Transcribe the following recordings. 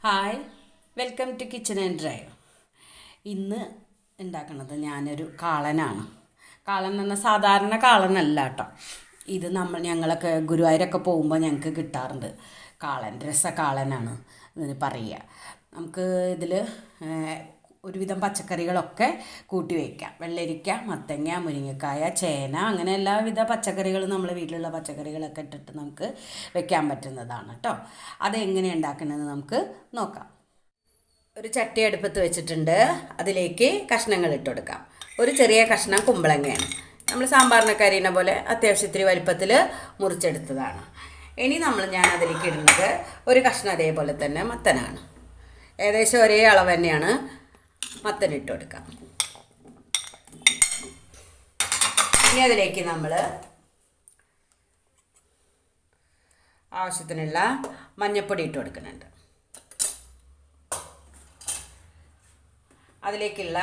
Hi, welcome to kitchen and drive. ഇന്ന് ഉണ്ടാക്കുന്നത് ഞാനൊരു കാളനാണ്. കാളൻ എന്ന് പറഞ്ഞാൽ സാധാരണ കാളനല്ല കേട്ടോ. ഇത് ഞങ്ങളൊക്കെ ഗുരുവായൂരൊക്കെ പോകുമ്പോൾ ഞങ്ങൾക്ക് കിട്ടാറുണ്ട്. കാളൻ, രസകാളനാണ് ഇതിന് പറയുക. നമുക്ക് ഇതിൽ ഒരുവിധം പച്ചക്കറികളൊക്കെ കൂട്ടി വയ്ക്കാം. വെള്ളരിക്ക, മത്തങ്ങ, മുരിങ്ങക്കായ, ചേന, അങ്ങനെ എല്ലാവിധ പച്ചക്കറികളും നമ്മൾ വീട്ടിലുള്ള പച്ചക്കറികളൊക്കെ ഇട്ടിട്ട് നമുക്ക് വെക്കാൻ പറ്റുന്നതാണ് കേട്ടോ. അതെങ്ങനെ ഉണ്ടാക്കുന്നത് നമുക്ക് നോക്കാം. ഒരു ചട്ടി അടുപ്പത്ത് വെച്ചിട്ടുണ്ട്. അതിലേക്ക് കഷ്ണങ്ങൾ ഇട്ട് കൊടുക്കാം. ഒരു ചെറിയ കഷ്ണം കുമ്പളങ്ങയാണ്. നമ്മൾ സാമ്പാറിനൊക്കെ അരിയുന്ന പോലെ അത്യാവശ്യത്തിന് വലിപ്പത്തിൽ മുറിച്ചെടുത്തതാണ്. ഇനി ഞാൻ അതിലേക്ക് ഇടുന്നത് ഒരു കഷ്ണം അതേപോലെ തന്നെ മത്തനാണ്. ഏകദേശം ഒരേ അളവ് തന്നെയാണ് മത്തനിട്ട് കൊടുക്കാം. ഇനി അതിലേക്ക് നമ്മൾ ആവശ്യത്തിനുള്ള മഞ്ഞൾപ്പൊടി ഇട്ട് കൊടുക്കുന്നുണ്ട്. അതിലേക്കുള്ള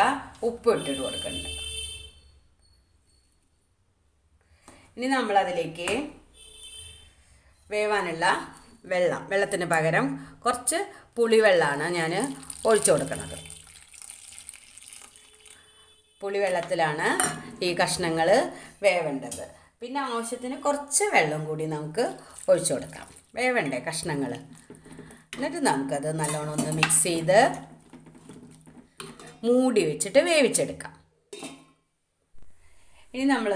ഉപ്പ് ഇട്ടിട്ട് കൊടുക്കുന്നുണ്ട്. ഇനി നമ്മളതിലേക്ക് വേവാനുള്ള വെള്ളത്തിന് പകരം കുറച്ച് പുളിവെള്ളമാണ് ഞാൻ ഒഴിച്ചു കൊടുക്കുന്നത്. പുളിവെള്ളത്തിലാണ് ഈ കഷ്ണങ്ങൾ വേവേണ്ടത്. പിന്നെ ആവശ്യത്തിന് കുറച്ച് വെള്ളം കൂടി നമുക്ക് ഒഴിച്ചു കൊടുക്കാം. വേവണ്ടേ കഷ്ണങ്ങൾ. എന്നിട്ട് നമുക്കത് നല്ലോണം ഒന്ന് മിക്സ് ചെയ്ത് മൂടി വെച്ചിട്ട് വേവിച്ചെടുക്കാം. ഇനി നമ്മൾ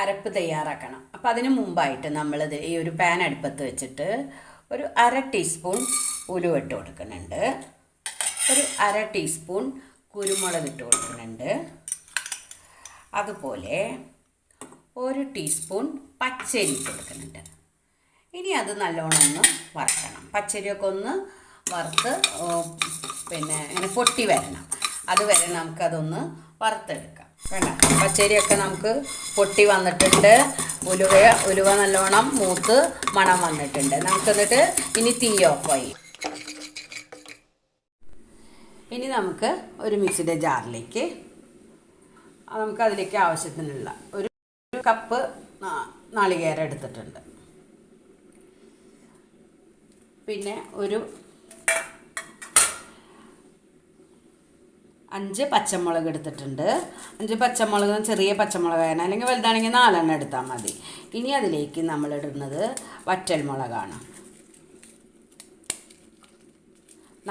അരപ്പ് തയ്യാറാക്കണം. അപ്പം അതിന് മുമ്പായിട്ട് നമ്മളിത് ഈ ഒരു പാൻ അടുപ്പത്ത് വെച്ചിട്ട് ഒരു 1/2 ടീസ്പൂൺ ഉലുവ ഇട്ട് കൊടുക്കുന്നുണ്ട്. ഒരു 1/2 ടീസ്പൂൺ കുരുമുളക് ഇട്ട് കൊടുക്കുന്നുണ്ട്. അതുപോലെ 1 ടീസ്പൂൺ പച്ചരി ഇട്ട് കൊടുക്കുന്നുണ്ട്. ഇനി അത് നല്ലോണം ഒന്ന് വറുക്കണം. പച്ചരിയൊക്കെ ഒന്ന് വറുത്ത് ഇങ്ങനെ പൊട്ടി വരണം. അതുവരെ നമുക്കതൊന്ന് വറുത്തെടുക്കാം. വേണ്ട, പച്ചരിയൊക്കെ നമുക്ക് പൊട്ടി വന്നിട്ടുണ്ട്. ഉലുവ നല്ലോണം മൂത്ത് മണം വന്നിട്ടുണ്ട്. നമുക്കെന്നിട്ട് ഇനി തീ ഓഫായി. ഇനി നമുക്ക് ഒരു മിക്സിയുടെ ജാറിലേക്ക് നമുക്കതിലേക്ക് ആവശ്യത്തിനുള്ള ഒരു കപ്പ് നാളികേരം എടുത്തിട്ടുണ്ട്. പിന്നെ ഒരു 5 പച്ചമുളക് എടുത്തിട്ടുണ്ട്. 5 പച്ചമുളക് ചെറിയ പച്ചമുളകാണ്, അല്ലെങ്കിൽ വലുതാണെങ്കിൽ 4 എടുത്താൽ മതി. ഇനി അതിലേക്ക് നമ്മളിടുന്നത് വറ്റൽമുളകാണ്.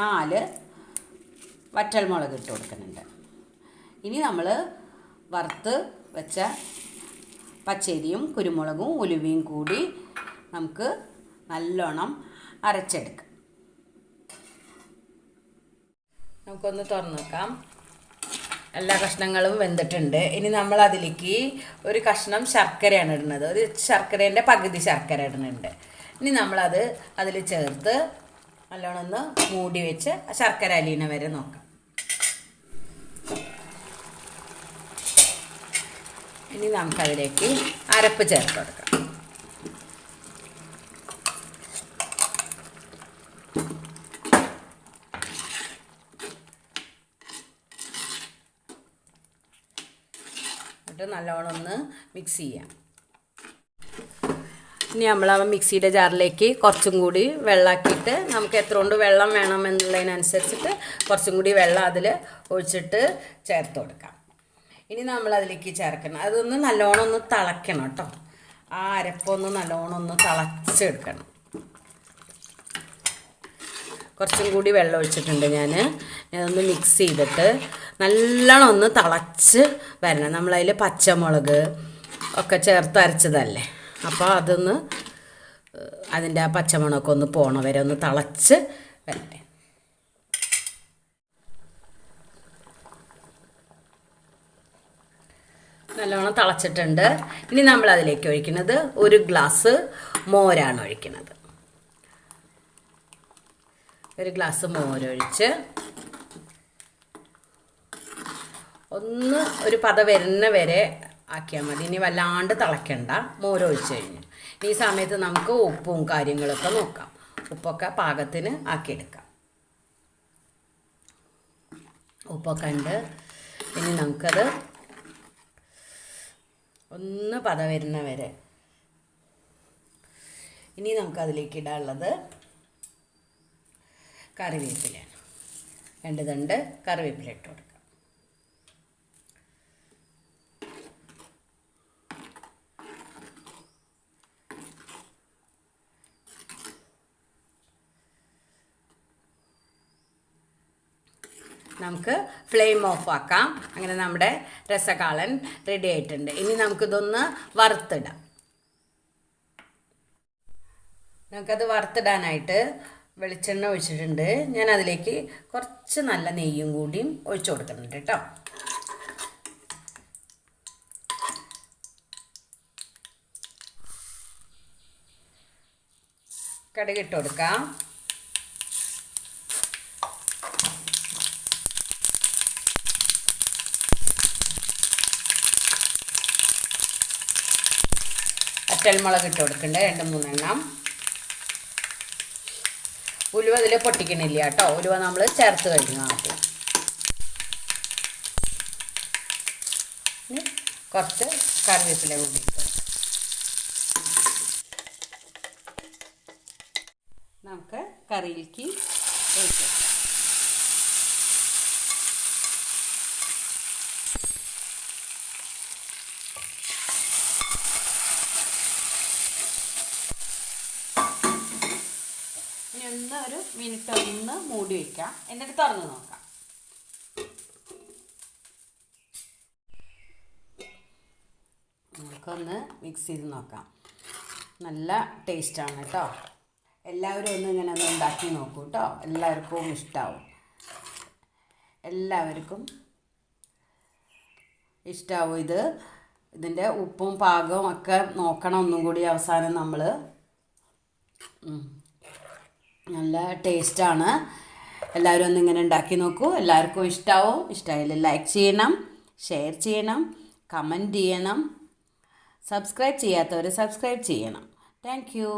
4 വറ്റൽമുളക് ഇട്ട് കൊടുക്കുന്നുണ്ട്. ഇനി നമ്മൾ വറുത്ത് വെച്ച പച്ചരിയും കുരുമുളകും ഉലുവയും കൂടി നമുക്ക് നല്ലോണം അരച്ചെടുക്കാം. നമുക്കൊന്ന് തുറന്ന് വെക്കാം. എല്ലാ കഷ്ണങ്ങളും വെന്തിട്ടുണ്ട്. ഇനി നമ്മൾ അതിലേക്ക് ഒരു കഷ്ണം ശർക്കരയാണ് ഇടുന്നത്. ഒരു ശർക്കരേൻ്റെ പകുതി ശർക്കര ഇടുന്നുണ്ട്. ഇനി നമ്മളത് അതിൽ ചേർത്ത് നല്ലോണം ഒന്ന് മൂടി വെച്ച് ശർക്കര അലിയണ വരെ നോക്കാം. ഇനി നമുക്കതിലേക്ക് അരപ്പ് ചേർത്ത് കൊടുക്കാം. എന്നിട്ട് നല്ലോണം ഒന്ന് മിക്സ് ചെയ്യാം. ഇനി നമ്മൾ ആ മിക്സിയുടെ ജാറിലേക്ക് കുറച്ചും കൂടി വെള്ളമാക്കിയിട്ട് നമുക്ക് എത്ര കൊണ്ട് വെള്ളം വേണം എന്നുള്ളതിനനുസരിച്ചിട്ട് കുറച്ചും കൂടി വെള്ളം അതിൽ ഒഴിച്ചിട്ട് ചേർത്ത് കൊടുക്കാം. ഇനി നമ്മൾ അതിലേക്ക് ചേർക്കണം. അതൊന്ന് നല്ലോണം ഒന്ന് തിളയ്ക്കണം കേട്ടോ. ആ അരപ്പൊന്ന് നല്ലോണം ഒന്ന് തിളച്ചെടുക്കണം. കുറച്ചും കൂടി വെള്ളം ഒഴിച്ചിട്ടുണ്ട് ഞാനൊന്ന് മിക്സ് ചെയ്തിട്ട് നല്ലോണം ഒന്ന് തിളച്ച് വരണം. നമ്മളതിൽ പച്ചമുളക് ഒക്കെ ചേർത്ത് അരച്ചതല്ലേ, അപ്പോൾ അതൊന്ന് അതിൻ്റെ ആ പച്ചമുളകൊക്കെ ഒന്ന് പോണ വരെ ഒന്ന് തിളച്ച് വരട്ടെ. നല്ലോണം തിളച്ചിട്ടുണ്ട്. ഇനി നമ്മൾ അതിലേക്ക് ഒഴിക്കുന്നത് 1 ഗ്ലാസ് മോരാണ് ഒഴിക്കുന്നത്. 1 ഗ്ലാസ് മോരൊഴിച്ച് ഒന്ന് ഒരു പത വരുന്ന വരെ ആക്കിയാൽ മതി. ഇനി വല്ലാണ്ട് തിളയ്ക്കണ്ട. മോരൊഴിച്ച് കഴിഞ്ഞു. ഈ സമയത്ത് നമുക്ക് ഉപ്പും കാര്യങ്ങളൊക്കെ നോക്കാം. ഉപ്പൊക്കെ പാകത്തിന് ആക്കിയെടുക്കാം. ഉപ്പൊക്കെ ഉണ്ട്. ഇനി നമുക്കത് ഒന്ന് പത വരുന്ന വരെ. ഇനി നമുക്കതിലേക്ക് ഇടാനുള്ളത് കറിവേപ്പിലയാണ്. 2 തണ്ട് കറിവേപ്പില ഇട്ട് കൊടുക്കാം. നമുക്ക് ഫ്ലെയിം ഓഫ് ആക്കാം. അങ്ങനെ നമ്മുടെ രസകാളൻ റെഡി ആയിട്ടുണ്ട്. ഇനി നമുക്കിതൊന്ന് വറുത്തിടാം. നമുക്കത് വറുത്തിടാനായിട്ട് വെളിച്ചെണ്ണ ഒഴിച്ചിട്ടുണ്ട്. ഞാൻ അതിലേക്ക് കുറച്ച് നല്ല നെയ്യും കൂടിയും ഒഴിച്ചു കൊടുക്കുന്നുണ്ട് കേട്ടോ. കടുക് ഇട്ട് കൊടുക്കാം. വറ്റൽമുളക് ഇട്ട് കൊടുക്കണ്ടേ 2-3 എണ്ണം. ഉലുവ ഇതിൽ പൊട്ടിക്കണില്ല കേട്ടോ. ഉലുവ നമ്മൾ ചേർത്ത് കഴിഞ്ഞു ആദ്യം. കുറച്ച് കറിവേപ്പില കൂടി ഇട്ട് നമുക്ക് കറിയിലേക്ക് ഒഴിച്ചു. ഒരു മിനിറ്റ് ഒന്ന് മൂടി വയ്ക്കാം. എന്നിട്ട് തുറന്ന് നോക്കാം. നമുക്കൊന്ന് മിക്സ് ചെയ്ത് നോക്കാം. നല്ല ടേസ്റ്റാണ് കേട്ടോ. എല്ലാവരും ഒന്ന് ഇങ്ങനെ ഒന്ന് ഉണ്ടാക്കി നോക്കൂ കേട്ടോ. എല്ലാവർക്കും ഇഷ്ടമാവും. എല്ലാവർക്കും ഇഷ്ടമാവും ഇത്. ഇതിൻ്റെ ഉപ്പും പാകവും ഒക്കെ നോക്കണം ഒന്നും കൂടി അവസാനം നമ്മൾ. നല്ല ടേസ്റ്റാണ്. എല്ലാവരും ഒന്ന് ഇങ്ങനെ ഉണ്ടാക്കി നോക്കൂ. എല്ലാവർക്കും ഇഷ്ടമാവും. ഇഷ്ടമായാലും ലൈക്ക് ചെയ്യണം, ഷെയർ ചെയ്യണം, കമൻറ്റ് ചെയ്യണം. സബ്സ്ക്രൈബ് ചെയ്യാത്തവർ സബ്സ്ക്രൈബ് ചെയ്യണം. Thank you.